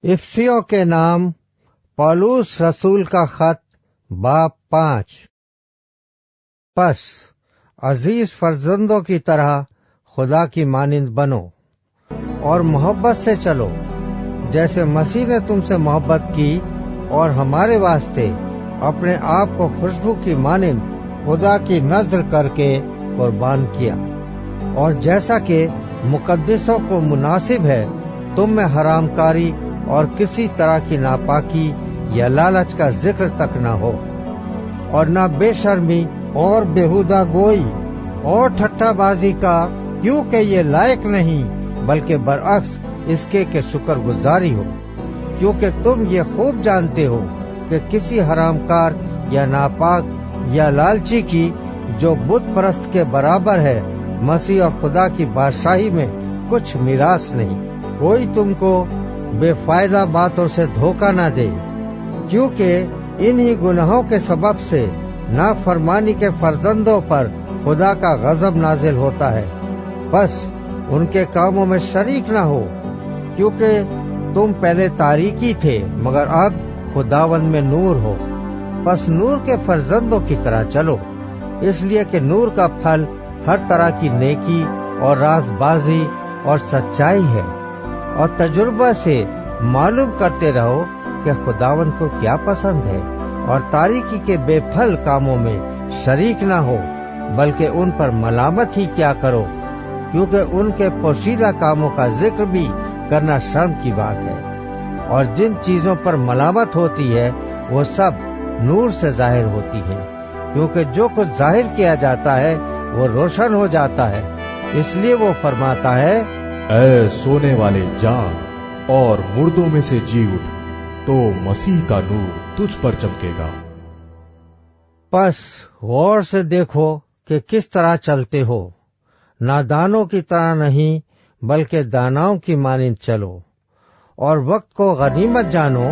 इफिसियों के नाम पौलुस रसूल का खत बाब 5। पस अजीज फर्जंदों की तरह खुदा की मानिंद बनो और मोहब्बत से चलो, जैसे मसीह ने तुमसे मोहब्बत की और हमारे वास्ते अपने आप को खुशबू की मानिंद खुदा की नज़र करके कुर्बान किया। और जैसा कि मुकद्दसों को मुनासिब है, तुम में हरामकारी और किसी तरह की नापाकी या लालच का जिक्र तक न हो, और न बेशर्मी और बेहुदा गोई और ठट्ठाबाजी का, क्योंकि ये लायक नहीं, बल्कि बरअक्स इसके कि शुक्रगुजारी हो। क्योंकि तुम ये खूब जानते हो कि किसी हरामकार या नापाक या लालची की जो बुत परस्त के बराबर है, मसीह और खुदा की बादशाही में कुछ मिरास नहीं। कोई तुमको बेफायदा बातों से धोखा न दे, क्योंकि इन्हीं गुनाहों के सबब से नाफरमानी के फर्जंदों पर खुदा का गजब नाजिल होता है। बस उनके कामों में शरीक न हो, क्योंकि तुम पहले तारीकी थे, मगर अब खुदावंद में नूर हो। बस नूर के फर्जंदों की तरह चलो, इसलिए कि नूर का फल हर तरह की नेकी और राजबाजी और सच्चाई है। और तजुर्बा से मालूम करते रहो कि खुदावंद को क्या पसंद है, और तारीकी के बेफल कामों में शरीक न हो, बल्कि उन पर मलामत ही क्या करो, क्योंकि उनके पोशीदा कामों का जिक्र भी करना शर्म की बात है। और जिन चीजों पर मलामत होती है वो सब नूर से जाहिर होती है, क्योंकि जो कुछ जाहिर किया जाता है वो रोशन हो जाता है। इसलिए वो फरमाता है, ऐ सोने वाले जाग और मुर्दों में से जी उठ, तो मसीह का नूर तुझ पर चमकेगा। बस गौर से देखो कि किस तरह चलते हो, नादानों की तरह नहीं, बल्कि दानाओं की मानिंद चलो। और वक्त को गनीमत जानो,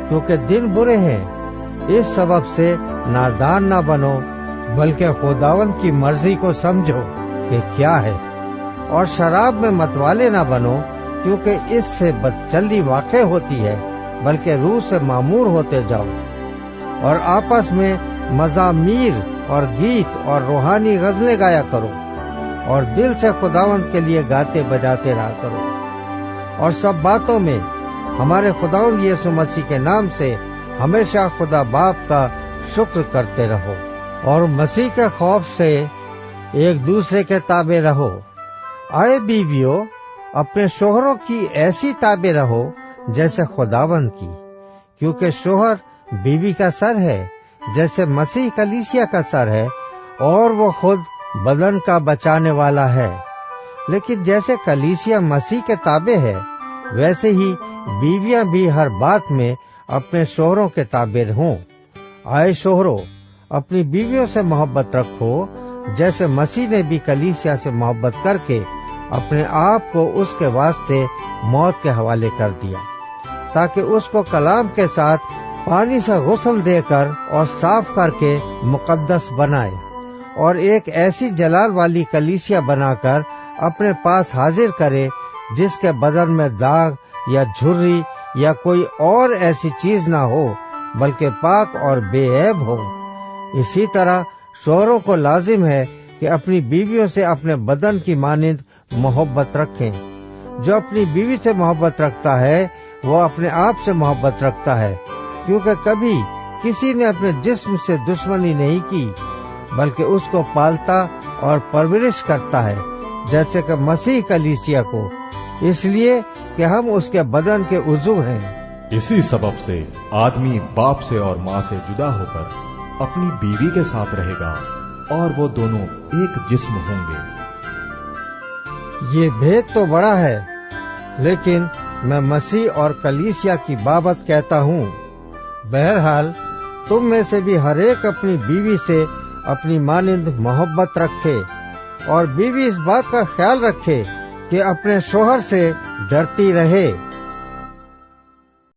क्योंकि दिन बुरे हैं। इस सबब से नादान ना बनो, बल्कि खुदावंद की मर्जी को समझो कि क्या है। और शराब में मतवाले ना बनो, क्योंकि इससे बदचल्ली वाक़ होती है, बल्कि रूह से मामूर होते जाओ। और आपस में मज़ामीर और गीत और रूहानी गज़लें गाया करो, और दिल से खुदावंद के लिए गाते बजाते रहा करो। और सब बातों में हमारे खुदावंद यीशु मसीह के नाम से हमेशा खुदा बाप का शुक्र करते रहो। और मसीह के खौफ से एक दूसरे के ताबे रहो। आए बीवियों, अपने शोहरों की ऐसी ताबे रहो जैसे खुदावंद की, क्योंकि शोहर बीवी का सर है, जैसे मसीह कलीसिया का सर है, और वो खुद बदन का बचाने वाला है। लेकिन जैसे कलीसिया मसीह के ताबे है, वैसे ही बीवियां भी हर बात में अपने शोहरों के ताबे हों। आए शोहरों, अपनी बीवियों से मोहब्बत रखो, जैसे मसीह ने भी कलीसिया से मोहब्बत करके अपने आप को उसके वास्ते मौत के हवाले कर दिया, ताकि उसको कलाम के साथ पानी से गुस्ल देकर और साफ करके मुकद्दस बनाए, और एक ऐसी जलाल वाली कलीसिया बनाकर अपने पास हाजिर करे, जिसके बदन में दाग या झुर्री या कोई और ऐसी चीज ना हो, बल्कि पाक और बेऐब हो। इसी तरह शोहरों को लाजिम है कि अपनी बीवियों से अपने बदन की मानिंद मोहब्बत रखें। जो अपनी बीवी से मोहब्बत रखता है वो अपने आप से मोहब्बत रखता है, क्योंकि कभी किसी ने अपने जिस्म से दुश्मनी नहीं की, बल्कि उसको पालता और परवरिश करता है, जैसे कि मसीह कलीसिया को, इसलिए कि हम उसके बदन के उज़ू हैं। इसी सबब से आदमी बाप से और माँ से जुदा होकर अपनी बीवी के साथ रहेगा, और वो दोनों एक जिस्म होंगे। ये भेद तो बड़ा है, लेकिन मैं मसीह और कलीसिया की बाबत कहता हूँ। बहरहाल तुम में से भी हर एक अपनी बीवी से अपनी मानिंद मोहब्बत रखे, और बीवी इस बात का ख्याल रखे कि अपने शोहर से डरती रहे।